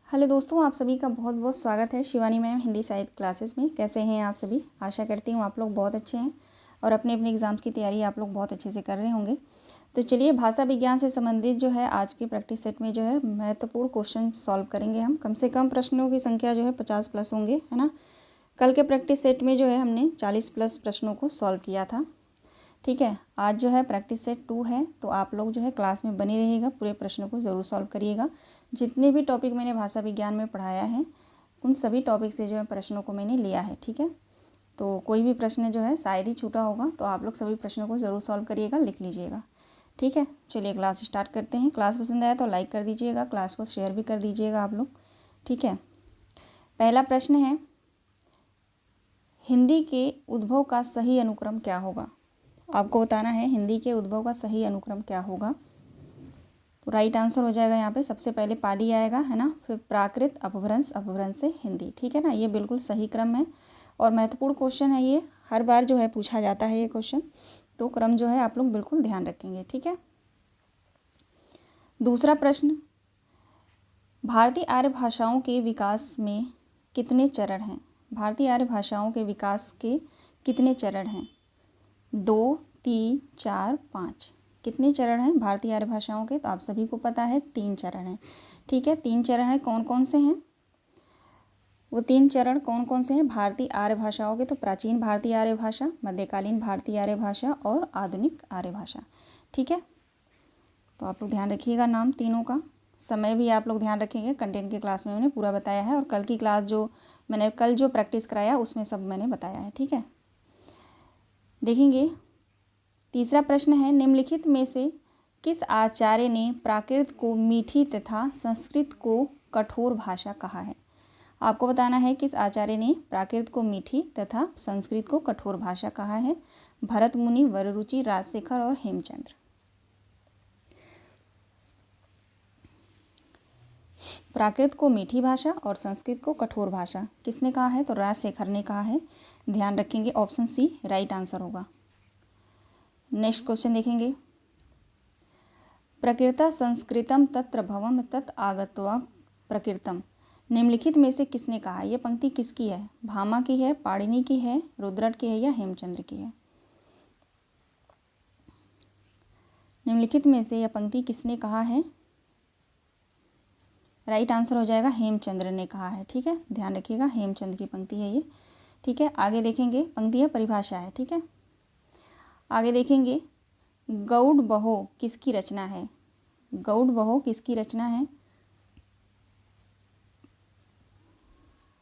Hello दोस्तों, आप सभी का बहुत बहुत स्वागत है शिवानी मैम हिंदी साहित्य क्लासेस में। कैसे हैं आप सभी? आशा करती हूँ आप लोग बहुत अच्छे हैं और अपने अपने एग्ज़ाम्स की तैयारी आप लोग बहुत अच्छे से कर रहे होंगे। तो चलिए, भाषा विज्ञान से संबंधित जो है आज के प्रैक्टिस सेट में जो है महत्वपूर्ण क्वेश्चन सॉल्व करेंगे हम। कम से कम प्रश्नों की संख्या जो है 50 प्लस होंगे, है ना। कल के प्रैक्टिस सेट में जो है हमने 40 प्लस प्रश्नों को सॉल्व किया था। ठीक है, आज जो है प्रैक्टिस सेट 2 है, तो आप लोग जो है क्लास में बने रहिएगा, पूरे प्रश्नों को ज़रूर सॉल्व करिएगा। जितने भी टॉपिक मैंने भाषा विज्ञान में पढ़ाया है उन सभी टॉपिक से जो है प्रश्नों को मैंने लिया है। ठीक है, तो कोई भी प्रश्न जो है शायद ही छूटा होगा, तो आप लोग सभी प्रश्नों को ज़रूर सॉल्व करिएगा, लिख लीजिएगा। ठीक है, चलिए क्लास स्टार्ट करते हैं। क्लास पसंद आया तो लाइक कर दीजिएगा, क्लास को शेयर भी कर दीजिएगा आप लोग। ठीक है, पहला प्रश्न है, हिंदी के उद्भव का सही अनुक्रम क्या होगा? आपको बताना है हिंदी के उद्भव का सही अनुक्रम क्या होगा। तो राइट आंसर हो जाएगा यहाँ पे सबसे पहले पाली आएगा, है ना, फिर प्राकृत, अपभ्रंश, अपभ्रंश से हिंदी। ठीक है ना, ये बिल्कुल सही क्रम है और महत्वपूर्ण क्वेश्चन है ये, हर बार जो है पूछा जाता है ये क्वेश्चन, तो क्रम जो है आप लोग बिल्कुल ध्यान रखेंगे। ठीक है, दूसरा प्रश्न, भारतीय आर्य भाषाओं के विकास में कितने चरण हैं? भारतीय आर्य भाषाओं के विकास के कितने चरण हैं? 2, 3, 4, 5। कितने चरण हैं भारतीय आर्य भाषाओं के? तो आप सभी को पता है 3 चरण हैं। ठीक है, 3 चरण हैं। कौन कौन से हैं वो 3 चरण? कौन कौन से हैं भारतीय आर्य भाषाओं के? तो प्राचीन भारतीय आर्य भाषा, मध्यकालीन भारतीय आर्य भाषा और आधुनिक आर्य भाषा। ठीक है, तो आप लोग ध्यान रखिएगा नाम तीनों का। समय भी आप लोग ध्यान रखेंगे, कंटेंट की क्लास में मैंने पूरा बताया है और कल की क्लास जो मैंने कल जो प्रैक्टिस कराया उसमें सब मैंने बताया है। ठीक है, देखेंगे तीसरा प्रश्न है, निम्नलिखित में से किस आचार्य ने प्राकृत को मीठी तथा संस्कृत को कठोर भाषा कहा है? आपको बताना है किस आचार्य ने प्राकृत को मीठी तथा संस्कृत को कठोर भाषा कहा है। भरत मुनि, वररुचि, राजशेखर और हेमचंद्र। प्राकृत को मीठी भाषा और संस्कृत को कठोर भाषा किसने कहा है? तो राजशेखर ने कहा है। ध्यान रखेंगे, ऑप्शन सी राइट आंसर होगा। नेक्स्ट क्वेश्चन देखेंगे, प्रकृता संस्कृतम तत्र भवम तत् आगत्वा प्रकृतम। निम्नलिखित में से किसने कहा? यह पंक्ति किसकी है? भामा की है, पाणिनि की है, रुद्रट की है या हेमचंद्र की है? निम्नलिखित में से यह पंक्ति किसने कहा है? राइट आंसर हो जाएगा हेमचंद्र ने कहा है। ठीक है, ध्यान रखिएगा, हेमचंद्र की पंक्ति है ये। ठीक है, आगे देखेंगे, पंक्ति है परिभाषा है। ठीक है, आगे देखेंगे, गौड़ बहो किसकी रचना है? गौड़ बहो किसकी रचना है?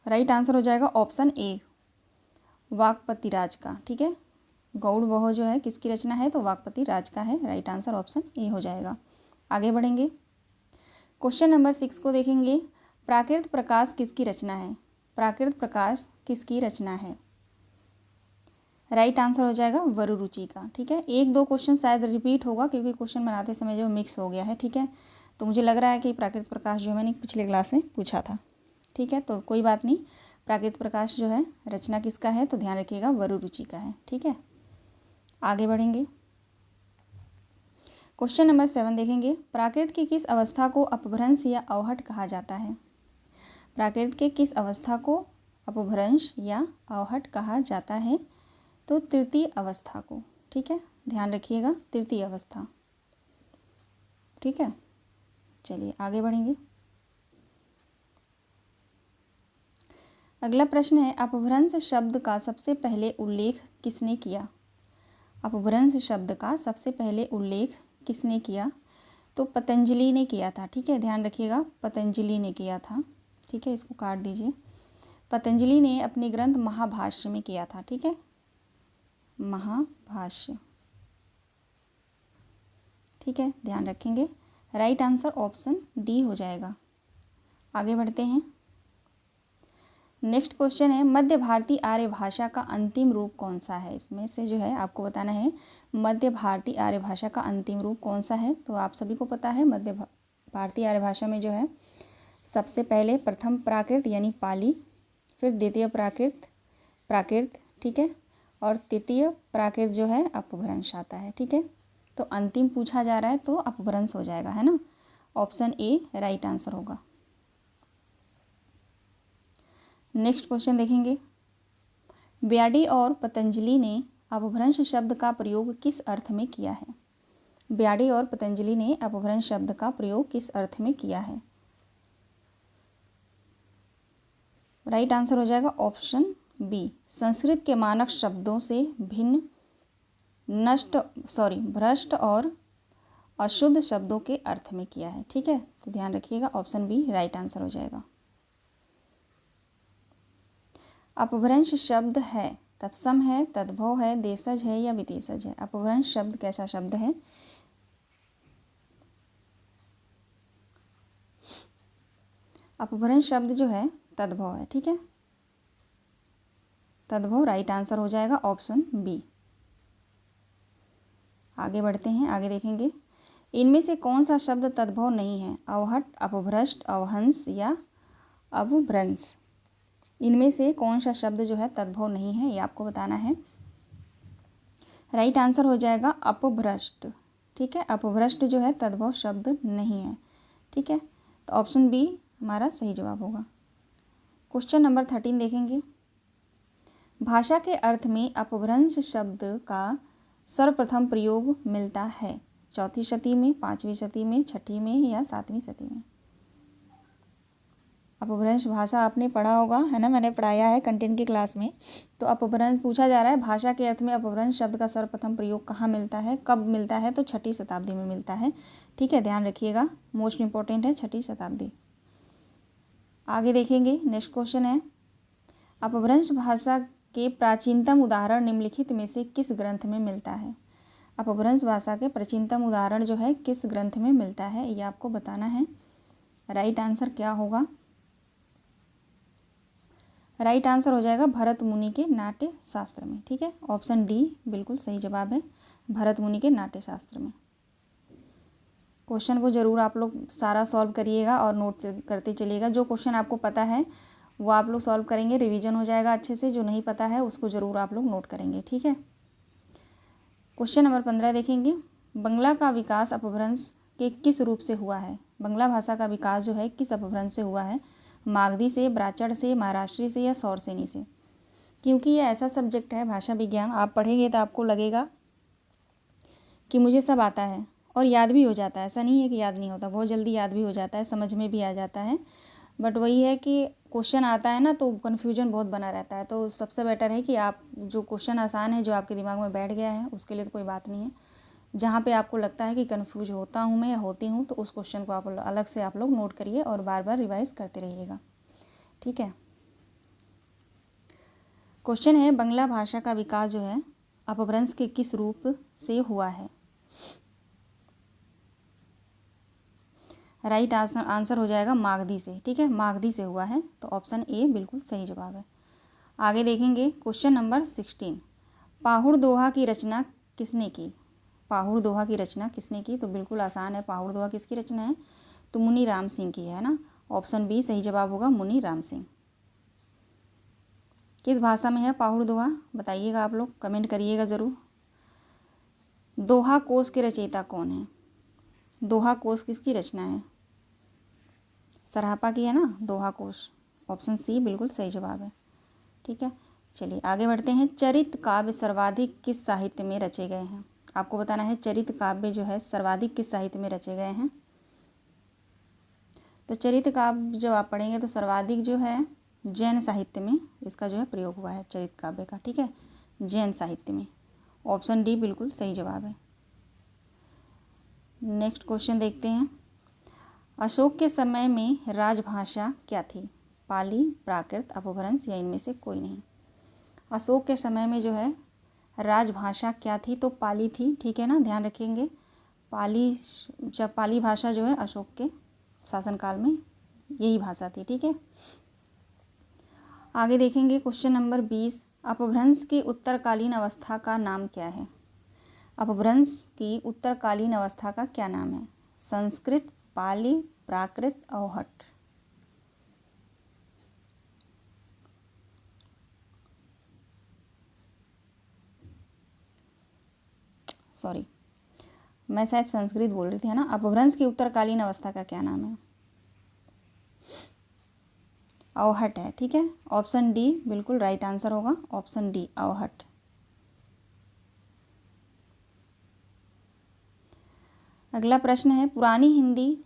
राइट आंसर हो जाएगा ऑप्शन ए, वाक्पति राज का। ठीक है, गौड़ बहो जो है किसकी रचना है? तो वाक्पति राज का है। राइट आंसर ऑप्शन ए हो जाएगा। आगे बढ़ेंगे, क्वेश्चन नंबर 6 को देखेंगे, प्राकृत प्रकाश किसकी रचना है? प्राकृत प्रकाश किसकी रचना है? राइट आंसर हो जाएगा वररुचि का। ठीक है, 1-2 क्वेश्चन शायद रिपीट होगा क्योंकि क्वेश्चन बनाते समय जो मिक्स हो गया है। ठीक है, तो मुझे लग रहा है कि प्राकृत प्रकाश जो मैंने पिछले क्लास में पूछा था। ठीक है, तो कोई बात नहीं, प्राकृत प्रकाश जो है रचना किसका है? तो ध्यान रखिएगा वररुचि का है। ठीक है, आगे बढ़ेंगे, क्वेश्चन नंबर 7 देखेंगे, प्राकृत की किस अवस्था को अपभ्रंश या अवहट कहा जाता है? प्राकृत के किस अवस्था को अपभ्रंश या अवहट कहा जाता है? तो तृतीय अवस्था को। ठीक है, ध्यान रखिएगा, तृतीय अवस्था। ठीक है, चलिए आगे बढ़ेंगे, अगला प्रश्न है, अपभ्रंश शब्द का सबसे पहले उल्लेख किसने किया? अपभ्रंश शब्द का सबसे पहले उल्लेख किसने किया? तो पतंजलि ने किया था। ठीक है, ध्यान रखिएगा, पतंजलि ने किया था। ठीक है, इसको काट दीजिए। पतंजलि ने अपने ग्रंथ महाभाष्य में किया था। ठीक है, महाभाष्य। ठीक है, ध्यान रखेंगे, राइट आंसर ऑप्शन डी हो जाएगा। आगे बढ़ते हैं, नेक्स्ट क्वेश्चन है, मध्य भारतीय आर्य भाषा का अंतिम रूप कौन सा है? इसमें से जो है आपको बताना है मध्य भारतीय आर्य भाषा का अंतिम रूप कौन सा है। तो आप सभी को पता है मध्य भारतीय आर्य भाषा में जो है सबसे पहले प्रथम प्राकृत यानी पाली, फिर द्वितीय प्राकृत, ठीक है, और तृतीय प्राकृत जो है अपभ्रंश आता है। ठीक है, तो अंतिम पूछा जा रहा है तो अपभ्रंश हो जाएगा, है ना। ऑप्शन ए राइट आंसर होगा। नेक्स्ट क्वेश्चन देखेंगे, ब्याडी और पतंजलि ने अपभ्रंश शब्द का प्रयोग किस अर्थ में किया है? ब्याडी और पतंजलि ने अपभ्रंश शब्द का प्रयोग किस अर्थ में किया है? राइट आंसर हो जाएगा ऑप्शन बी, संस्कृत के मानक शब्दों से भिन्न भ्रष्ट और अशुद्ध शब्दों के अर्थ में किया है। ठीक है, तो ध्यान रखिएगा, ऑप्शन बी राइट आंसर हो जाएगा। अपभ्रंश शब्द है, तत्सम है, तद्भव है, देशज है या विदेशज है? अपभ्रंश शब्द कैसा शब्द है? अपभ्रंश शब्द जो है तद्भव है। ठीक है, तद्भव राइट आंसर हो जाएगा ऑप्शन बी। आगे बढ़ते हैं, आगे देखेंगे, इनमें से कौन सा शब्द तद्भव नहीं है? अवहट, अपभ्रष्ट, अवहंस या अपभ्रंश? इनमें से कौन सा शब्द जो है तद्भव नहीं है, ये आपको बताना है। राइट आंसर हो जाएगा अपभ्रष्ट। ठीक है, अपभ्रष्ट जो है तद्भव शब्द नहीं है। ठीक है, तो ऑप्शन बी हमारा सही जवाब होगा। क्वेश्चन नंबर 13 देखेंगे, भाषा के अर्थ में अपभ्रंश शब्द का सर्वप्रथम प्रयोग मिलता है? चौथी शती में, पाँचवीं शती में, छठी में या सातवीं शती में? अपभ्रंश भाषा आपने पढ़ा होगा, है ना, मैंने पढ़ाया है कंटेंट की क्लास में। तो अपभ्रंश पूछा जा रहा है, भाषा के अर्थ में अपभ्रंश शब्द का सर्वप्रथम प्रयोग कहाँ मिलता है, कब मिलता है? तो छठी शताब्दी में मिलता है। ठीक है, ध्यान रखिएगा, मोस्ट इंपॉर्टेंट है छठी शताब्दी। आगे देखेंगे, नेक्स्ट क्वेश्चन है, अपभ्रंश भाषा के प्राचीनतम उदाहरण निम्नलिखित में से किस ग्रंथ में मिलता है? अपभ्रंश भाषा के प्राचीनतम उदाहरण जो है किस ग्रंथ में मिलता है, ये आपको बताना है। राइट आंसर क्या होगा? राइट आंसर हो जाएगा भरत मुनि के नाट्य शास्त्र में। ठीक है, ऑप्शन डी बिल्कुल सही जवाब है, भरत मुनि के नाट्य शास्त्र में। क्वेश्चन को ज़रूर आप लोग सारा सॉल्व करिएगा और नोट करते चलिएगा। जो क्वेश्चन आपको पता है वो आप लोग सॉल्व करेंगे, रिवीजन हो जाएगा अच्छे से। जो नहीं पता है उसको ज़रूर आप लोग नोट करेंगे। ठीक है, क्वेश्चन नंबर 15 देखेंगे, बंगला का विकास अपभ्रंश के किस रूप से हुआ है? बंगला भाषा का विकास जो है किस अपभ्रंश से हुआ है? मागधी से, ब्राचड़ से, महाराष्ट्री से या सौरसेनी से? क्योंकि ये ऐसा सब्जेक्ट है भाषा विज्ञान, आप पढ़ेंगे तो आपको लगेगा कि मुझे सब आता है और याद भी हो जाता है। ऐसा नहीं है कि याद नहीं होता, बहुत जल्दी याद भी हो जाता है, समझ में भी आ जाता है। बट वही है कि क्वेश्चन आता है ना तो कन्फ्यूजन बहुत बना रहता है। तो सबसे बेटर है कि आप जो क्वेश्चन आसान है, जो आपके दिमाग में बैठ गया है, उसके लिए तो कोई बात नहीं है। जहाँ पे आपको लगता है कि कन्फ्यूज होता हूँ मैं या होती हूँ, तो उस क्वेश्चन को आप अलग से आप लोग नोट करिए और बार बार रिवाइज करते रहिएगा। ठीक है, क्वेश्चन है, बंगला भाषा का विकास जो है अपभ्रंश के किस रूप से हुआ है? राइट आंसर हो जाएगा मागधी से। ठीक है, मागधी से हुआ है, तो ऑप्शन ए बिल्कुल सही जवाब है। आगे देखेंगे, क्वेश्चन नंबर 16, पाहुड़ दोहा की रचना किसने की? पाहुड़ दोहा की रचना किसने की? तो बिल्कुल आसान है, पाहुड़ दोहा किसकी रचना है? तो मुनि राम सिंह की है ना, ऑप्शन बी सही जवाब होगा, मुनि राम सिंह। किस भाषा में है पाहुड़ दोहा, बताइएगा, आप लोग कमेंट करिएगा ज़रूर। दोहा कोश के रचयिता कौन है? दोहा कोश किसकी रचना है? सराहपा की है ना दोहा कोश, ऑप्शन सी बिल्कुल सही जवाब है। ठीक है, चलिए आगे बढ़ते हैं। चरित काव्य सर्वाधिक किस साहित्य में रचे गए हैं? आपको बताना है चरित काव्य जो है सर्वाधिक किस साहित्य में रचे गए हैं। तो चरित काव्य जब आप पढ़ेंगे तो सर्वाधिक जो है जैन साहित्य में इसका जो है प्रयोग हुआ है, चरित काव्य का। ठीक है, जैन साहित्य में, ऑप्शन डी बिल्कुल सही जवाब है। नेक्स्ट क्वेश्चन देखते हैं, अशोक के समय में राजभाषा क्या थी? पाली, प्राकृत, अपभ्रंश या इनमें से कोई नहीं? अशोक के समय में जो है राजभाषा क्या थी? तो पाली थी। ठीक है ना, ध्यान रखेंगे, पाली भाषा जो है अशोक के शासनकाल में यही भाषा थी। ठीक है, आगे देखेंगे क्वेश्चन नंबर 20, अपभ्रंश की उत्तरकालीन अवस्था का नाम क्या है? अपभ्रंश की उत्तरकालीन अवस्था का क्या नाम है? संस्कृत, पाली, प्राकृत, अवहट? सॉरी, मैं शायद संस्कृत बोल रही थी, है ना। अपभ्रंश की उत्तरकालीन अवस्था का क्या नाम है? अवहट है, ठीक है। ऑप्शन डी बिल्कुल राइट आंसर होगा, ऑप्शन डी अवहट। अगला प्रश्न है, पुरानी हिंदी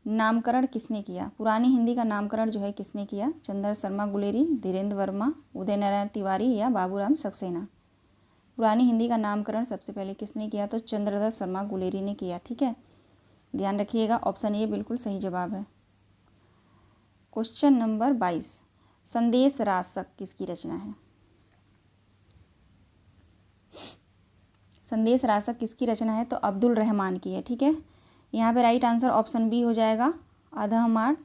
नामकरण किसने किया? पुरानी हिंदी का नामकरण जो है किसने किया? चंद्र शर्मा गुलेरी, धीरेन्द्र वर्मा, उदय नारायण तिवारी या बाबूराम सक्सेना? पुरानी हिंदी का नामकरण सबसे पहले किसने किया? तो चंद्रदत्त शर्मा गुलेरी ने किया, ठीक है। ध्यान रखिएगा, ऑप्शन ए बिल्कुल सही जवाब है। क्वेश्चन नंबर 22, संदेश रासक किसकी रचना है? संदेश रासक किसकी रचना है? तो अब्दुल रहमान की है, ठीक है। यहाँ पे राइट आंसर ऑप्शन बी हो जाएगा, अधमार्ड।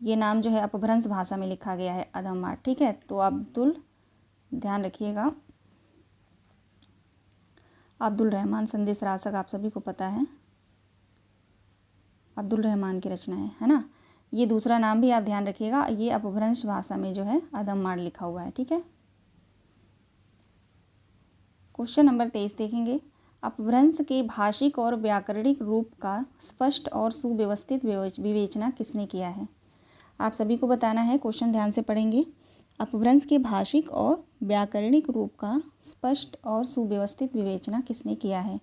ये नाम जो है अपभ्रंश भाषा में लिखा गया है, अधमार्ड, ठीक है। तो अब्दुल, ध्यान रखिएगा, अब्दुल रहमान संदेश रासक आप सभी को पता है, अब्दुल रहमान की रचना है ना। ये दूसरा नाम भी आप ध्यान रखिएगा, ये अपभ्रंश भाषा में जो है अधमार्ड लिखा हुआ है, ठीक है। क्वेश्चन नंबर 23 देखेंगे, अपभ्रंश के भाषिक और व्याकरणिक रूप का स्पष्ट और सुव्यवस्थित विवेचना किसने किया है? आप सभी को बताना है, क्वेश्चन ध्यान से पढ़ेंगे। अपभ्रंश के भाषिक और व्याकरणिक रूप का स्पष्ट और सुव्यवस्थित विवेचना किसने किया है?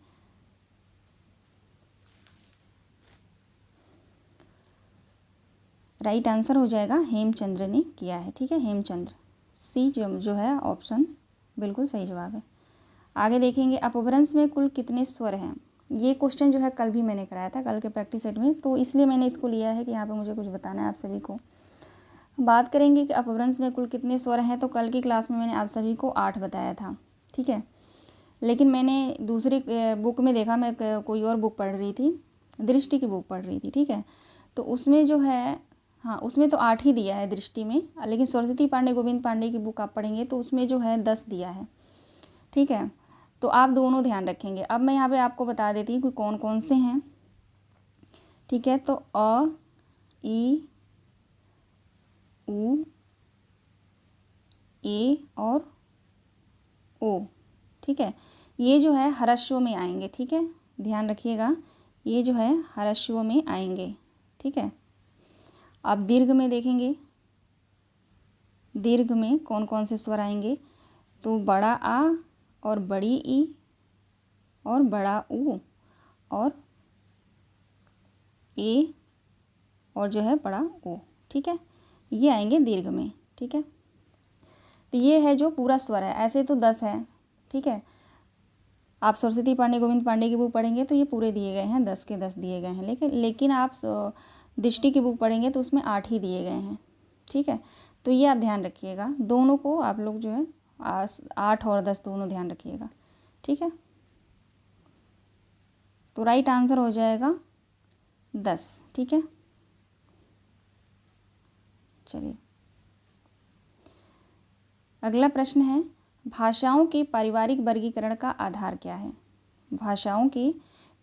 राइट आंसर हो जाएगा हेमचंद्र ने किया है, ठीक है, हेमचंद्र। सी जो है ऑप्शन बिल्कुल सही जवाब है। आगे देखेंगे, अपभ्रंश में कुल कितने स्वर हैं? ये क्वेश्चन जो है कल भी मैंने कराया था, कल के प्रैक्टिस सेट में, तो इसलिए मैंने इसको लिया है कि यहाँ पे मुझे कुछ बताना है आप सभी को। बात करेंगे कि अपभ्रंश में कुल कितने स्वर हैं, तो कल की क्लास में मैंने आप सभी को 8 बताया था, ठीक है। लेकिन मैंने दूसरी बुक में देखा, मैं कोई और बुक पढ़ रही थी, दृष्टि की बुक पढ़ रही थी, ठीक है। तो उसमें जो है, हाँ, उसमें तो 8 ही दिया है दृष्टि में, लेकिन सरस्वती पांडे गोविंद पांडे की बुक आप पढ़ेंगे तो उसमें जो है 10 दिया है, ठीक है। तो आप दोनों ध्यान रखेंगे। अब मैं यहाँ पे आपको बता देती हूँ कि कौन कौन से हैं, ठीक है। तो अ, ई, उ, ए और ओ, ठीक है। ये जो है ह्रस्व में आएंगे, ठीक है, ध्यान रखिएगा, ये जो है ह्रस्व में आएंगे, ठीक है। अब दीर्घ में देखेंगे, दीर्घ में कौन कौन से स्वर आएंगे? तो बड़ा आ और बड़ी ई और बड़ा ऊ और ए और जो है बड़ा ओ, ठीक है, ये आएंगे दीर्घ में, ठीक है। तो ये है जो पूरा स्वर है, ऐसे तो 10 है, ठीक है। आप सरस्वती पांडे गोविंद पांडे की बुक पढ़ेंगे तो ये पूरे दिए गए हैं, 10 के 10 दिए गए हैं, लेकिन आप दृष्टि की बुक पढ़ेंगे तो उसमें 8 ही दिए गए हैं, ठीक है। तो ये आप ध्यान रखिएगा, दोनों को आप लोग जो है 8 और 10 दोनों ध्यान रखिएगा, ठीक है। तो राइट आंसर हो जाएगा 10, ठीक है। चलिए, अगला प्रश्न है, भाषाओं के पारिवारिक वर्गीकरण का आधार क्या है? भाषाओं के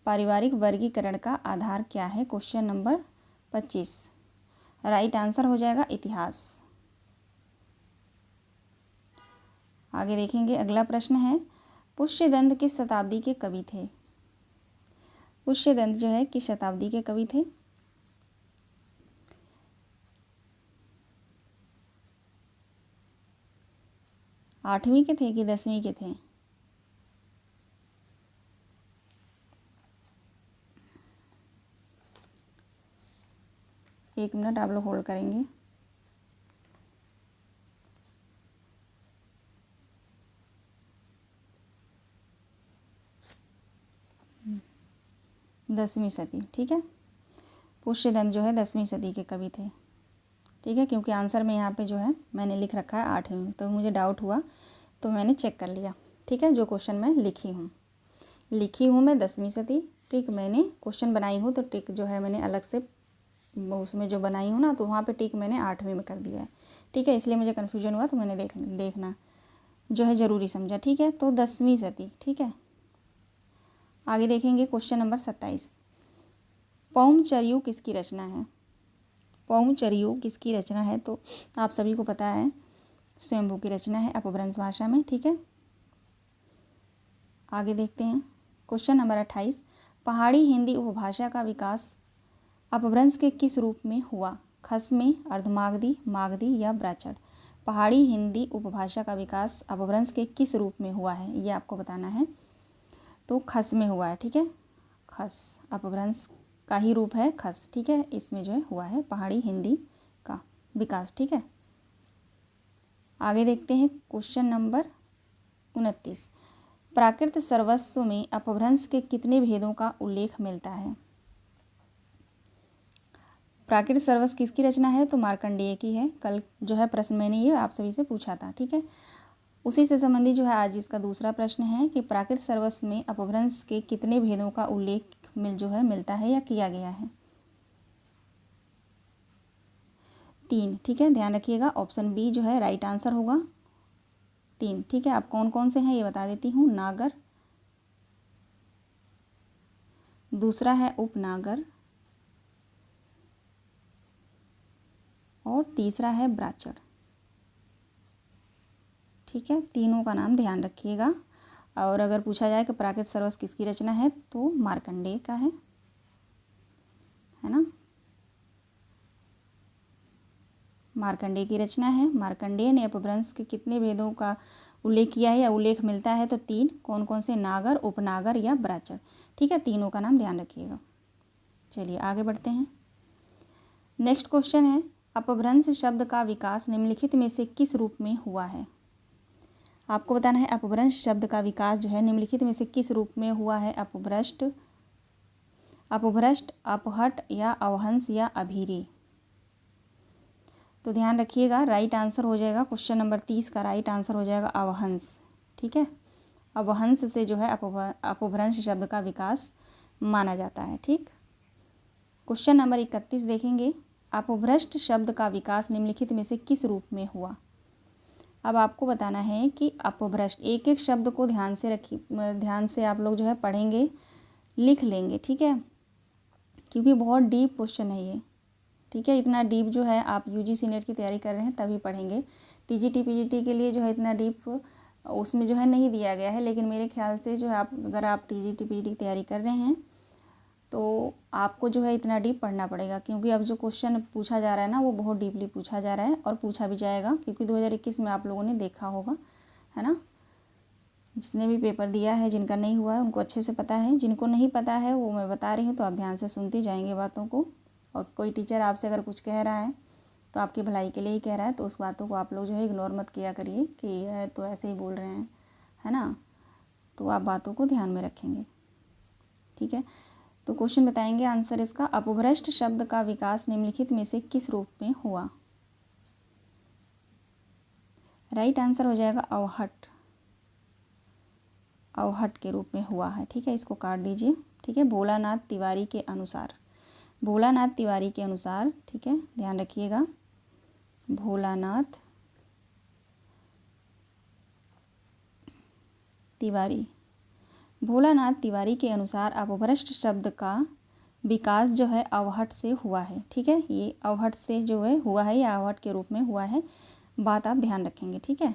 पारिवारिक वर्गीकरण का आधार क्या है? क्वेश्चन नंबर 25, राइट आंसर हो जाएगा इतिहास। आगे देखेंगे, अगला प्रश्न है, पुष्यदंत किस शताब्दी के कवि थे? पुष्यदंत जो है किस शताब्दी के कवि थे? आठवीं के थे कि 10वीं के थे? एक मिनट आप लोग होल्ड करेंगे। दसवीं सदी, ठीक है। पुष्यदंत जो है 10वीं सदी के कवि थे, ठीक है, क्योंकि आंसर में यहाँ पे जो है मैंने लिख रखा है 8वीं, तो मुझे डाउट हुआ तो मैंने चेक कर लिया, ठीक है। जो क्वेश्चन मैं लिखी हूँ मैं 10वीं सदी, ठीक, मैंने क्वेश्चन बनाई हूँ तो टिक जो है मैंने अलग से उसमें जो बनाई हूँ ना, तो वहाँ पे टिक मैंने 8वीं में कर दिया है, ठीक है। इसलिए मुझे कन्फ्यूजन हुआ तो मैंने देखना जो है ज़रूरी समझा, ठीक है। तो 10वीं सदी, ठीक है। आगे देखेंगे क्वेश्चन नंबर 27, पौमचर्यू किसकी रचना है? पौमचर्यू किसकी रचना है? तो आप सभी को पता है स्वयंभू की रचना है अपभ्रंश भाषा में, ठीक है। आगे देखते हैं क्वेश्चन नंबर 28, पहाड़ी हिंदी उपभाषा का विकास अपभ्रंश के किस रूप में हुआ? खस में, अर्धमागधी, मागधी या ब्राचड़। पहाड़ी हिंदी उपभाषा का विकास अपभ्रंश के किस रूप में हुआ है, ये आपको बताना है। तो खस में हुआ है, ठीक है। खस अपभ्रंश का ही रूप है खस, ठीक है। इसमें जो है हुआ है पहाड़ी हिंदी का विकास, ठीक है। आगे देखते हैं क्वेश्चन नंबर 29। प्राकृत सर्वस्व में अपभ्रंश के कितने भेदों का उल्लेख मिलता है। प्राकृत सर्वस्व किसकी रचना है, तो मार्कंडेय की है। कल जो है प्रश्न मैंने ये आप सभी से पूछा था, ठीक है। उसी से संबंधित जो है आज इसका दूसरा प्रश्न है कि प्राकृत सर्वस्व में अपभ्रंश के कितने भेदों का उल्लेख मिलता है या किया गया है। 3, ठीक है। ध्यान रखिएगा, ऑप्शन बी जो है राइट आंसर होगा। 3, ठीक है। आप कौन कौन से हैं ये बता देती हूँ। नागर, दूसरा है उपनागर और तीसरा है ब्राचड़, ठीक है। तीनों का नाम ध्यान रखिएगा। और अगर पूछा जाए कि प्राकृत सर्वस्व किसकी रचना है तो मार्कंडेय का है ना। मार्कंडेय की रचना है। मार्कंडेय ने अपभ्रंश के कितने भेदों का उल्लेख किया है या उल्लेख मिलता है, तो 3। कौन कौन से, नागर, उपनागर या ब्राचड़, ठीक है। तीनों का नाम ध्यान रखिएगा। चलिए आगे बढ़ते हैं। नेक्स्ट क्वेश्चन है, अपभ्रंश शब्द का विकास निम्नलिखित में से किस रूप में हुआ है। आपको बताना है अपभ्रंश शब्द का विकास जो है निम्नलिखित में से किस रूप में हुआ है। अपभ्रष्ट, अपहट या अवहंस या अभीरी। तो ध्यान रखिएगा, राइट आंसर हो जाएगा क्वेश्चन नंबर 30 का राइट आंसर हो जाएगा अवहंस, ठीक है। अवहंस से जो है अपभ्रंश शब्द का विकास माना जाता है, ठीक। क्वेश्चन नंबर 31 देखेंगे, अपभ्रष्ट शब्द का विकास निम्नलिखित में से किस रूप में हुआ। अब आपको बताना है कि अपभ्रष्ट, एक एक शब्द को ध्यान से आप लोग जो है पढ़ेंगे, लिख लेंगे, ठीक है, क्योंकि बहुत डीप क्वेश्चन है ये, ठीक है। इतना डीप जो है आप यूजीसी नेट की तैयारी कर रहे हैं तभी पढ़ेंगे। टीजीटी पीजीटी के लिए जो है इतना डीप उसमें जो है नहीं दिया गया है, लेकिन मेरे ख्याल से जो है अगर आप टीजीटी पीजीटी की तैयारी कर रहे हैं तो आपको जो है इतना डीप पढ़ना पड़ेगा, क्योंकि अब जो क्वेश्चन पूछा जा रहा है ना वो बहुत डीपली पूछा जा रहा है और पूछा भी जाएगा, क्योंकि 2021 में आप लोगों ने देखा होगा, है ना। जिसने भी पेपर दिया है, जिनका नहीं हुआ है उनको अच्छे से पता है, जिनको नहीं पता है वो मैं बता रही हूँ तो आप ध्यान से सुनती जाएंगे बातों को। और कोई टीचर आपसे अगर कुछ कह रहा है तो आपकी भलाई के लिए ही कह रहा है, तो उस बातों को आप लोग जो है इग्नोर मत किया करिए कि यह तो ऐसे ही बोल रहे हैं, है ना। तो आप बातों को ध्यान में रखेंगे, ठीक है। तो क्वेश्चन बताएंगे आंसर इसका, अपभ्रष्ट शब्द का विकास निम्नलिखित में से किस रूप में हुआ। राइट आंसर हो जाएगा अवहट, अवहट के रूप में हुआ है, ठीक है। इसको काट दीजिए, ठीक है। भोलानाथ तिवारी के अनुसार, भोलानाथ तिवारी के अनुसार, ठीक है, ध्यान रखिएगा। भोलानाथ तिवारी, भोलानाथ तिवारी के अनुसार अपभ्रष्ट शब्द का विकास जो है अवहट से हुआ है, ठीक है। ये अवहट से जो है हुआ है या अवहट के रूप में हुआ है, बात आप ध्यान रखेंगे, ठीक है।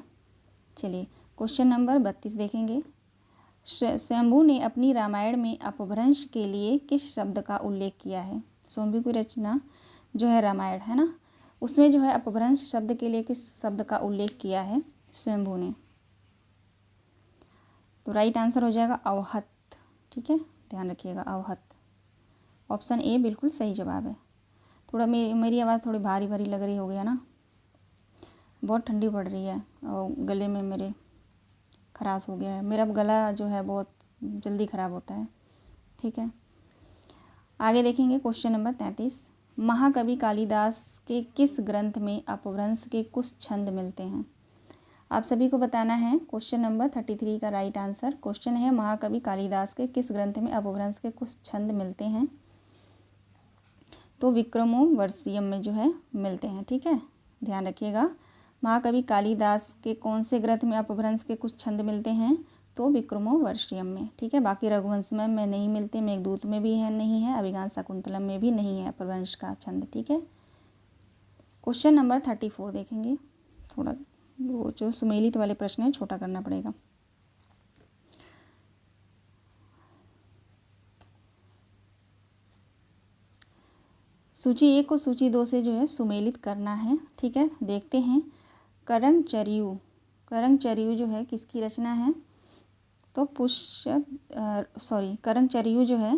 चलिए क्वेश्चन नंबर 32 देखेंगे। स्वयंभू ने अपनी रामायण में अपभ्रंश के लिए किस शब्द का उल्लेख किया है। स्वयंभू की रचना जो है रामायण, है ना, उसमें जो है अपभ्रंश शब्द के लिए किस शब्द का उल्लेख किया है स्वयंभू ने। तो राइट आंसर हो जाएगा अवहत, ठीक है। ध्यान रखिएगा अवहत, ऑप्शन ए बिल्कुल सही जवाब है। थोड़ा मेरी आवाज़ थोड़ी भारी भारी लग रही हो गया ना, बहुत ठंडी पड़ रही है और गले में मेरे खराश हो गया है। मेरा गला जो है बहुत जल्दी ख़राब होता है, ठीक है। आगे देखेंगे क्वेश्चन नंबर 33। महाकवि कालिदास के किस ग्रंथ में अपभ्रंश के कुछ छंद मिलते हैं। आप सभी को बताना है क्वेश्चन नंबर 33 का राइट आंसर। क्वेश्चन है महाकवि कालिदास के किस ग्रंथ में अपभ्रंश के कुछ छंद मिलते हैं। तो विक्रमोर्वशीयम में जो है मिलते हैं, ठीक है। ध्यान रखिएगा, महाकवि कालिदास के कौन से ग्रंथ में अपभ्रंश के कुछ छंद मिलते हैं, तो विक्रमोर्वशीयम में, ठीक है। बाकी रघुवंश में नहीं मिलते, मेघदूत में भी है नहीं है, अभिज्ञान शाकुंतलम में भी नहीं है अपभ्रंश का छंद, ठीक है। क्वेश्चन नंबर 34 देखेंगे। थोड़ा वो जो सुमेलित वाले प्रश्न है छोटा करना पड़ेगा। सूची 1 को सूची 2 से जो है सुमेलित करना है। ठीक है, देखते हैं। करंगचर्यु, करंगचर्यु जो है किसकी रचना है? तो करंगचर्यु जो है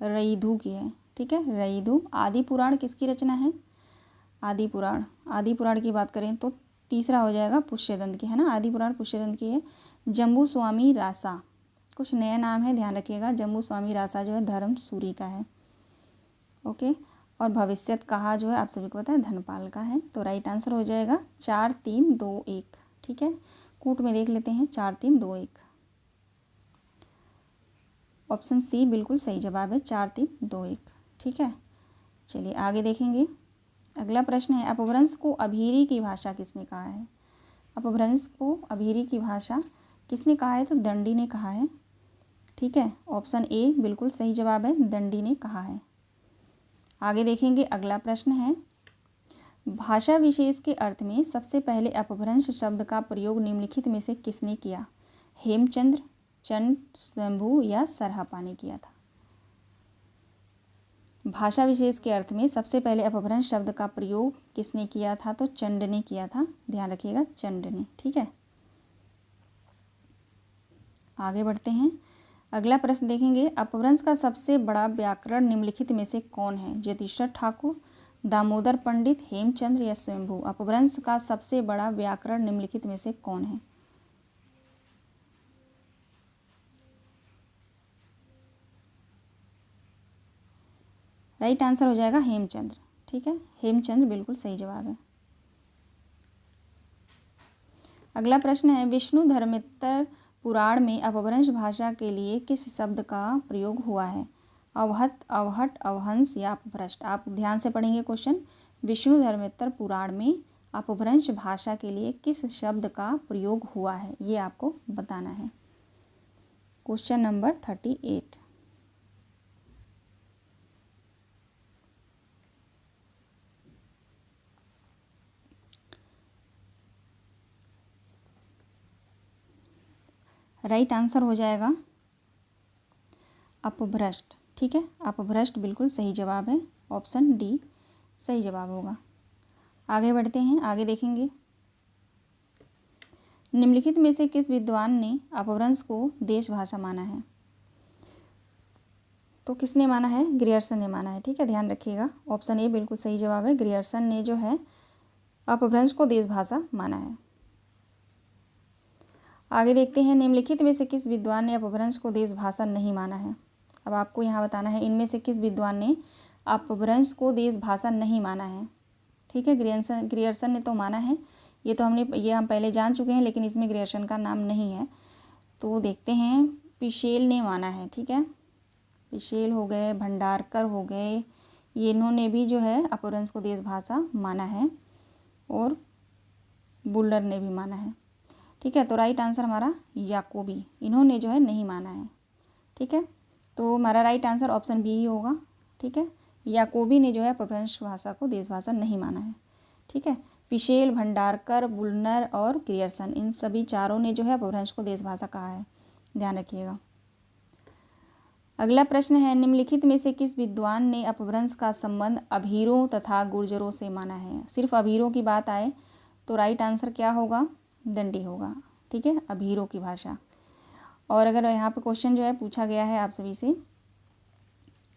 रईधु की है। ठीक है, रईधु। आदि पुराण किसकी रचना है? आदि पुराण, आदि पुराण की बात करें तो तीसरा हो जाएगा पुष्यदंत की, है ना। आदि पुराण पुष्यदंत की है। जम्बू स्वामी रासा, कुछ नया नाम है, ध्यान रखिएगा। जम्बू स्वामी रासा जो है धर्म सूरी का है। ओके, और भविष्यत कहा जो है आप सभी को पता है धनपाल का है। तो राइट आंसर हो जाएगा 4 3 2 1। ठीक है, कूट में देख लेते हैं। 4 3 2 1, ऑप्शन सी बिल्कुल सही जवाब है, 4 3 2 1। ठीक है, चलिए आगे देखेंगे। अगला प्रश्न है, अपभ्रंश को अभीरी की भाषा किसने कहा है? अपभ्रंश को अभीरी की भाषा किसने कहा है? तो दंडी ने कहा है। ठीक है, ऑप्शन ए बिल्कुल सही जवाब है, दंडी ने कहा है। आगे देखेंगे। अगला प्रश्न है, भाषा विशेष के अर्थ में सबसे पहले अपभ्रंश शब्द का प्रयोग निम्नलिखित में से किसने किया? हेमचंद्र, चंड, स्वयंभू या सरहपा ने किया था? भाषा विशेष के अर्थ में सबसे पहले अपभ्रंश शब्द का प्रयोग किसने किया था? तो चंड ने किया था, ध्यान रखिएगा, चंड ने। ठीक है, आगे बढ़ते हैं। अगला प्रश्न देखेंगे, अपभ्रंश का सबसे बड़ा व्याकरण निम्नलिखित में से कौन है? ज्योतिषर ठाकुर, दामोदर पंडित, हेमचंद्र या स्वयंभू? अपभ्रंश का सबसे बड़ा व्याकरण निम्नलिखित में से कौन है? राइट आंसर हो जाएगा हेमचंद्र। ठीक है, हेमचंद्र बिल्कुल सही जवाब है। अगला प्रश्न है, विष्णु धर्मित्तर पुराण में अपभ्रंश भाषा के लिए किस शब्द का प्रयोग हुआ है? अवहत, अवहट, अवहंस या अपभ्रष्ट? आप ध्यान से पढ़ेंगे क्वेश्चन। विष्णु धर्मित्तर पुराण में अपभ्रंश भाषा के लिए किस शब्द का प्रयोग हुआ है, ये आपको बताना है। Question number 38। राइट आंसर हो जाएगा अपभ्रष्ट। ठीक है, अपभ्रष्ट बिल्कुल सही जवाब है, ऑप्शन डी सही जवाब होगा। आगे बढ़ते हैं। आगे देखेंगे, निम्नलिखित में से किस विद्वान ने अपभ्रंश को देश भाषा माना है? तो किसने माना है? ग्रियर्सन ने माना है। ठीक है, ध्यान रखिएगा, ऑप्शन ए बिल्कुल सही जवाब है। ग्रियर्सन ने जो है अपभ्रंश को देश भाषा माना है। आगे देखते हैं, निम्नलिखित में से किस विद्वान ने अपभ्रंश को देश भाषा नहीं माना है? अब आपको यहाँ बताना है इनमें से किस विद्वान ने अपभ्रंश को देश भाषा नहीं माना है। ठीक है, ग्रियर्सन ने तो माना है, ये तो हम पहले जान चुके हैं, लेकिन इसमें ग्रियर्सन का नाम नहीं है। तो देखते हैं, पिशेल ने माना है। ठीक है, पिशेल हो गए, भंडारकर हो गए, ये इन्होंने भी जो है अपभ्रंश को देश भाषा माना है, और बुल्लर ने भी माना है। ठीक है, तो राइट आंसर हमारा याकोबी, इन्होंने जो है नहीं माना है। ठीक है, तो हमारा राइट आंसर ऑप्शन बी ही होगा। ठीक है, याकोबी ने जो है अपभ्रंश भाषा को देश भाषा नहीं माना है। ठीक है, पिशेल, भंडारकर, बुल्लर और ग्रियर्सन, इन सभी चारों ने जो है अपभ्रंश को देश भाषा कहा है, ध्यान रखिएगा। अगला प्रश्न है, निम्नलिखित में से किस विद्वान ने अपभ्रंश का संबंध अभीरों तथा गुर्जरों से माना है? सिर्फ अभीरों की बात आए तो राइट आंसर क्या होगा? दंडी होगा। ठीक है, अभीरों की भाषा। और अगर यहाँ पे क्वेश्चन जो है पूछा गया है आप सभी से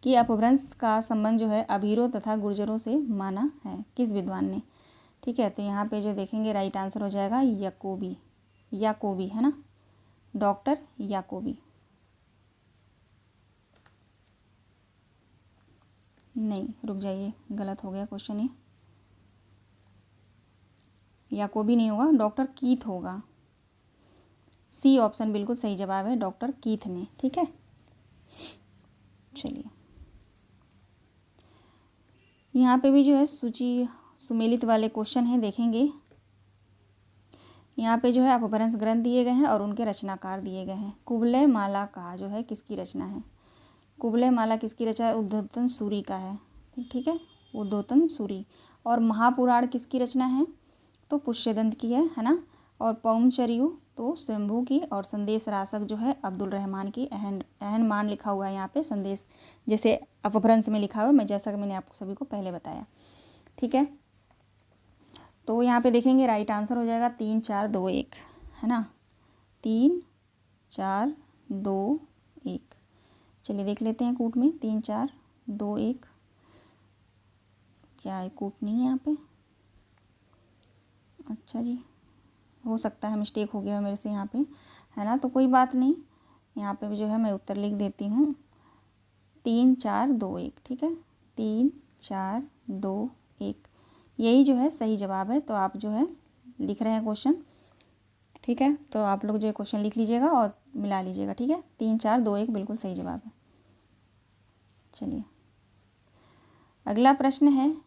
कि अपभ्रंश का संबंध जो है अभीरों तथा गुर्जरों से माना है, किस विद्वान ने? ठीक है, तो यहाँ पे जो देखेंगे राइट आंसर हो जाएगा याकोबी, याकोबी, है ना, डॉक्टर याकोबी। नहीं, रुक जाइए, गलत हो गया क्वेश्चन ये, याकोबी नहीं होगा, डॉक्टर कीथ होगा। सी ऑप्शन बिल्कुल सही जवाब है, डॉक्टर कीथ ने। ठीक है, चलिए यहाँ पे भी जो है सूची सुमेलित वाले क्वेश्चन हैं, देखेंगे। यहाँ पे जो है अपभ्रंश ग्रंथ दिए गए हैं और उनके रचनाकार दिए गए हैं। कुवलय माला का जो है किसकी रचना है? कुवलय माला किसकी रचना है? उद्धोतन सूरी का है। ठीक है, उद्धोतन सूरी। और महापुराण किसकी रचना है? तो पुष्यदंत की है ना। और पौमचर्यु तो स्वयंभू की, और संदेश रासक जो है अब्दुल रहमान की। अहन मान लिखा हुआ है यहाँ पे, संदेश जैसे अपभ्रंश में लिखा हुआ है, मैं जैसा कि मैंने आपको सभी को पहले बताया। ठीक है, तो यहाँ पे देखेंगे राइट आंसर हो जाएगा 3 4 2 1, है ना, 3 4 2 1। चलिए देख लेते हैं कूट में, 3 4 2 1, क्या है, कूट नहीं है यहाँ पे। अच्छा जी, हो सकता है मिस्टेक हो गया मेरे से यहाँ पे, है ना, तो कोई बात नहीं, यहाँ पे भी जो है मैं उत्तर लिख देती हूँ 3 4 2 1। ठीक है, 3 4 2 1, यही जो है सही जवाब है। तो आप जो है लिख रहे हैं क्वेश्चन, ठीक है, तो आप लोग जो है क्वेश्चन लिख लीजिएगा और मिला लीजिएगा। ठीक है, 3 4 2 1 बिल्कुल सही जवाब है। चलिए अगला प्रश्न है,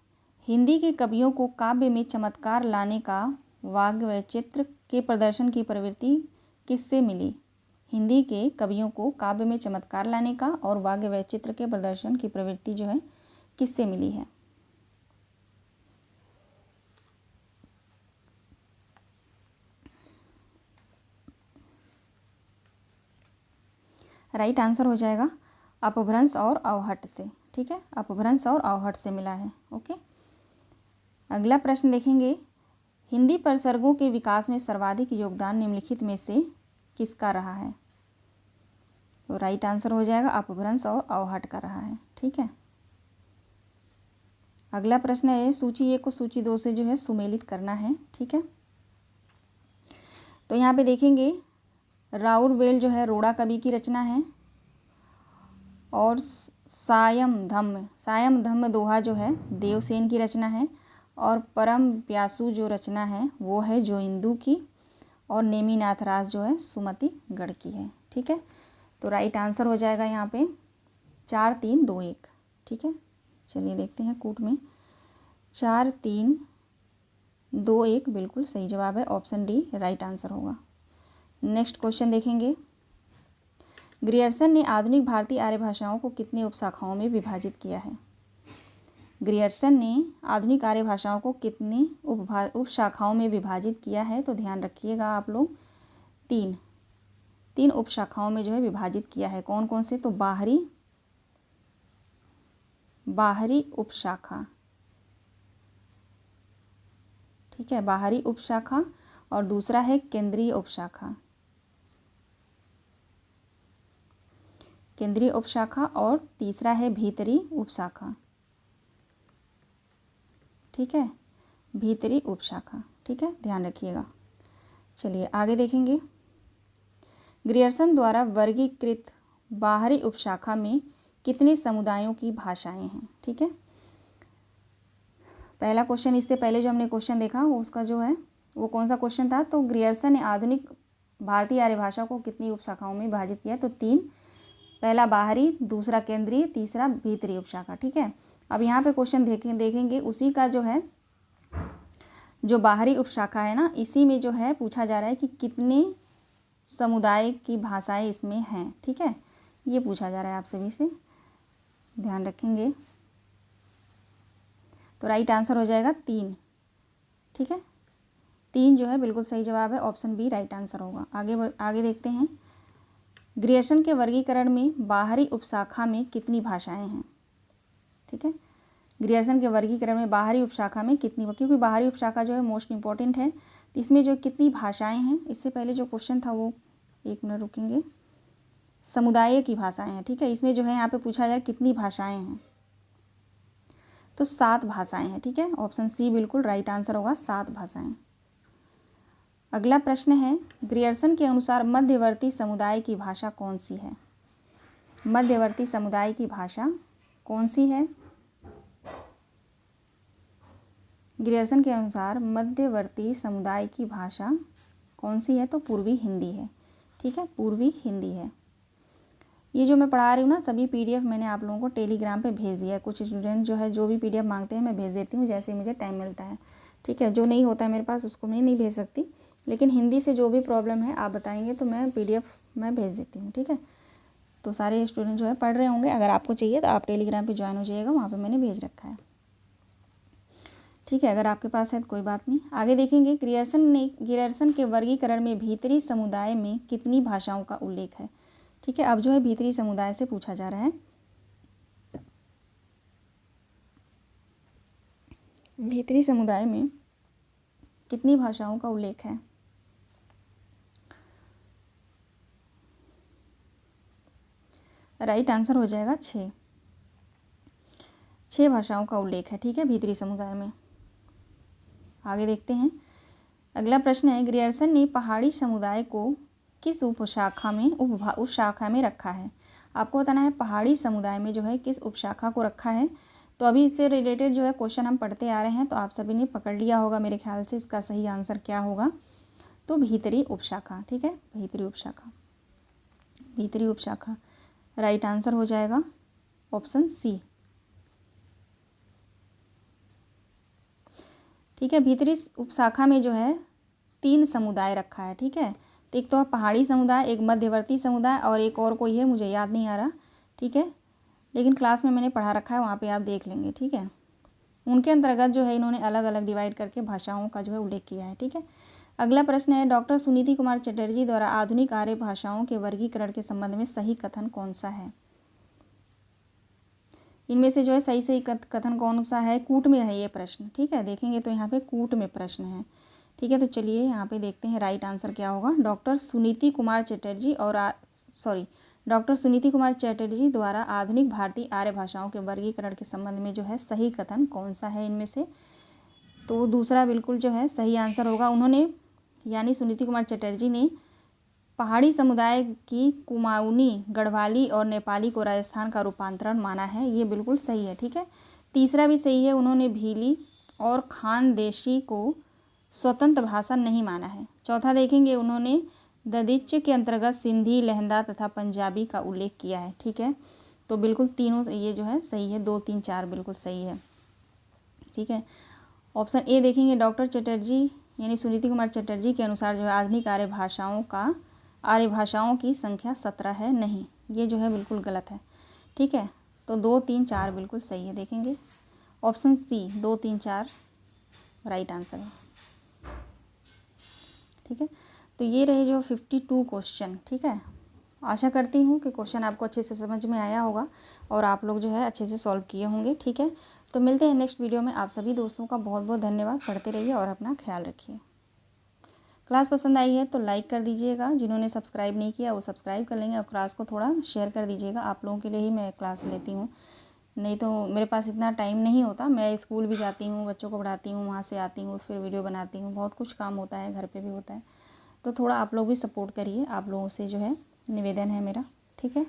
हिंदी के कवियों को काव्य में चमत्कार लाने का वाग्य व चित्र के प्रदर्शन की प्रवृत्ति किससे मिली? हिंदी के कवियों को काव्य में चमत्कार लाने का और वाग्य व चित्र के प्रदर्शन की प्रवृत्ति जो है किससे मिली है? राइट आंसर हो जाएगा अपभ्रंश और अवहट से। ठीक है, अपभ्रंश और अवहट से मिला है। ओके, अगला प्रश्न देखेंगे, हिंदी प्रसर्गों के विकास में सर्वाधिक योगदान निम्नलिखित में से किसका रहा है? तो राइट आंसर हो जाएगा अपभ्रंश और अवहट का रहा है। ठीक है, अगला प्रश्न है, सूची 1 को सूची 2 से जो है सुमेलित करना है। ठीक है, तो यहाँ पे देखेंगे राउरवेल जो है रोड़ा कवि की रचना है, और सायं धम्म दोहा जो है देवसेन की रचना है, और परम प्यासु जो रचना है वो है जोइंदू की, और नेमिनाथ रास जो है सुमति गढ़ की है। ठीक है, तो राइट आंसर हो जाएगा यहाँ पे 4 3 2 1। ठीक है, चलिए देखते हैं कूट में, 4 3 2 1 बिल्कुल सही जवाब है, ऑप्शन डी राइट आंसर होगा। नेक्स्ट क्वेश्चन देखेंगे, ग्रियर्सन ने आधुनिक भारतीय आर्य भाषाओं को कितनी उपशाखाओं में विभाजित किया है? ग्रियर्सन ने आधुनिक आर्य भाषाओं को कितनी उपशाखाओं में विभाजित किया है? तो ध्यान रखिएगा आप लोग, तीन उपशाखाओं में जो है विभाजित किया है। कौन कौन से? तो बाहरी उपशाखा, ठीक है, बाहरी उपशाखा, और दूसरा है केंद्रीय उपशाखा, और तीसरा है भीतरी उपशाखा। ठीक है, भीतरी उपशाखा। ठीक है, ध्यान रखिएगा। चलिए आगे देखेंगे, ग्रियर्सन द्वारा वर्गीकृत बाहरी उपशाखा में कितने समुदायों की भाषाएं हैं? ठीक है, पहला क्वेश्चन, इससे पहले जो हमने क्वेश्चन देखा उसका जो है वो कौन सा क्वेश्चन था? तो ग्रियर्सन ने आधुनिक भारतीय आर्य भाषा को कितनी उपशाखाओं में विभाजित किया? तो 3, पहला बाहरी, दूसरा केंद्रीय, तीसरा भीतरी उपशाखा। ठीक है, अब यहाँ पे क्वेश्चन देखेंगे उसी का जो है, जो बाहरी उपशाखा है ना, इसी में जो है पूछा जा रहा है कि कितने समुदाय की भाषाएं इसमें हैं। ठीक है, ये पूछा जा रहा है आप सभी से, ध्यान रखेंगे। तो राइट आंसर हो जाएगा 3। ठीक है, 3 जो है बिल्कुल सही जवाब है, ऑप्शन बी राइट आंसर होगा। आगे देखते हैं, ग्रियर्सन के वर्गीकरण में बाहरी उपशाखा में कितनी भाषाएं हैं? ठीक है, ग्रियर्सन के वर्गीकरण में बाहरी उपशाखा में कितनी, क्योंकि बाहरी उपशाखा जो है मोस्ट इंपॉर्टेंट है, तो इसमें जो कितनी भाषाएं हैं, इससे पहले जो क्वेश्चन था वो, एक मिनट रुकेंगे, समुदाय की भाषाएं हैं। ठीक है, इसमें जो है यहाँ पे पूछा जा रहा है कितनी भाषाएं हैं, तो 7 भाषाएं हैं। ठीक है, ऑप्शन सी बिल्कुल राइट आंसर होगा, 7 भाषाएं। अगला प्रश्न है, ग्रियर्सन के अनुसार मध्यवर्ती समुदाय की भाषा कौन सी है? मध्यवर्ती समुदाय की भाषा कौन सी है? ग्रियर्सन के अनुसार मध्यवर्ती समुदाय की भाषा कौन सी है? तो पूर्वी हिंदी है। ठीक है, पूर्वी हिंदी है। ये जो मैं पढ़ा रही हूँ ना, सभी पीडीएफ मैंने आप लोगों को टेलीग्राम पे भेज दिया है। कुछ स्टूडेंट जो है जो भी पीडीएफ मांगते हैं मैं भेज देती हूँ जैसे मुझे टाइम मिलता है। ठीक है, जो नहीं होता है मेरे पास उसको मैं नहीं भेज सकती, लेकिन हिंदी से जो भी प्रॉब्लम है आप बताएंगे तो मैं पीडीएफ मैं भेज देती हूँ। ठीक है, तो सारे स्टूडेंट जो है पढ़ रहे होंगे, अगर आपको चाहिए तो आप टेलीग्राम पे ज्वाइन हो जाइएगा, वहाँ पे मैंने भेज रखा है। ठीक है, अगर आपके पास है तो कोई बात नहीं। आगे देखेंगे, ग्रियर्सन के वर्गीकरण में भीतरी समुदाय में कितनी भाषाओं का उल्लेख है। ठीक है, अब जो है भीतरी समुदाय से पूछा जा रहा है। भीतरी समुदाय में कितनी भाषाओं का उल्लेख है। राइट आंसर हो जाएगा 6। 6 भाषाओं का उल्लेख है, ठीक है, भीतरी समुदाय में। आगे देखते हैं, अगला प्रश्न है, ग्रियर्सन ने पहाड़ी समुदाय को किस उपशाखा में रखा है। आपको बताना है पहाड़ी समुदाय में जो है किस उपशाखा को रखा है। तो अभी इससे रिलेटेड जो है क्वेश्चन हम पढ़ते आ रहे हैं, तो आप सभी ने पकड़ लिया होगा मेरे ख्याल से। इसका सही आंसर क्या होगा, तो भीतरी उपशाखा। ठीक है, भीतरी उपशाखा, भीतरी उपशाखा राइट आंसर हो जाएगा ऑप्शन सी। ठीक है, भीतरी उपशाखा में जो है 3 समुदाय रखा है। ठीक है, तो एक तो पहाड़ी समुदाय, एक मध्यवर्ती समुदाय और एक और कोई है, मुझे याद नहीं आ रहा। ठीक है, लेकिन क्लास में मैंने पढ़ा रखा है, वहाँ पे आप देख लेंगे। ठीक है, उनके अंतर्गत जो है इन्होंने अलग अलग डिवाइड करके भाषाओं का जो है उल्लेख किया है। ठीक है, अगला प्रश्न है, डॉक्टर सुनीति कुमार चटर्जी द्वारा आधुनिक आर्य भाषाओं के वर्गीकरण के संबंध में सही कथन कौन सा है। इनमें से जो है सही कथन कौन सा है, कूट में है ये प्रश्न। ठीक है, देखेंगे तो यहाँ पे कूट में प्रश्न है। ठीक है, तो चलिए यहाँ पे देखते हैं राइट आंसर क्या होगा। डॉक्टर सुनीति कुमार चटर्जी द्वारा आधुनिक भारतीय आर्य भाषाओं के वर्गीकरण के संबंध में जो है सही कथन कौन सा है इनमें से, तो दूसरा बिल्कुल जो है सही आंसर होगा। उन्होंने यानी सुनीति कुमार चटर्जी ने पहाड़ी समुदाय की कुमाऊनी, गढ़वाली और नेपाली को राजस्थान का रूपांतरण माना है, ये बिल्कुल सही है। ठीक है, तीसरा भी सही है, उन्होंने भीली और खानदेशी को स्वतंत्र भाषा नहीं माना है। चौथा देखेंगे, उन्होंने ददिच के अंतर्गत सिंधी, लहंदा तथा पंजाबी का उल्लेख किया है। ठीक है, तो बिल्कुल तीनों ये जो है सही है, 2, 3, 4 बिल्कुल सही है। ठीक है, ऑप्शन ए देखेंगे, डॉक्टर चटर्जी यानी सुनीति कुमार चटर्जी के अनुसार जो है आधुनिक आर्य भाषाओं की संख्या 17 है, नहीं, ये जो है बिल्कुल गलत है। ठीक है, तो 2, 3, 4 बिल्कुल सही है। देखेंगे ऑप्शन सी 2, 3, 4 राइट आंसर है। ठीक है, तो ये रहे जो 52 क्वेश्चन। ठीक है, आशा करती हूँ कि क्वेश्चन आपको अच्छे से समझ में आया होगा और आप लोग जो है अच्छे से सॉल्व किए होंगे। ठीक है, तो मिलते हैं नेक्स्ट वीडियो में। आप सभी दोस्तों का बहुत बहुत धन्यवाद। पढ़ते रहिए और अपना ख्याल रखिए। क्लास पसंद आई है तो लाइक कर दीजिएगा, जिन्होंने सब्सक्राइब नहीं किया वो सब्सक्राइब कर लेंगे और क्लास को थोड़ा शेयर कर दीजिएगा। आप लोगों के लिए ही मैं क्लास लेती हूँ, नहीं तो मेरे पास इतना टाइम नहीं होता। मैं स्कूल भी जाती हूँ, बच्चों को पढ़ाती हूँ, वहाँ से आती हूँ, फिर वीडियो बनाती हूँ, बहुत कुछ काम होता है, घर पे भी होता है। तो थोड़ा आप लोग भी सपोर्ट करिए, आप लोगों से जो है निवेदन है मेरा। ठीक है।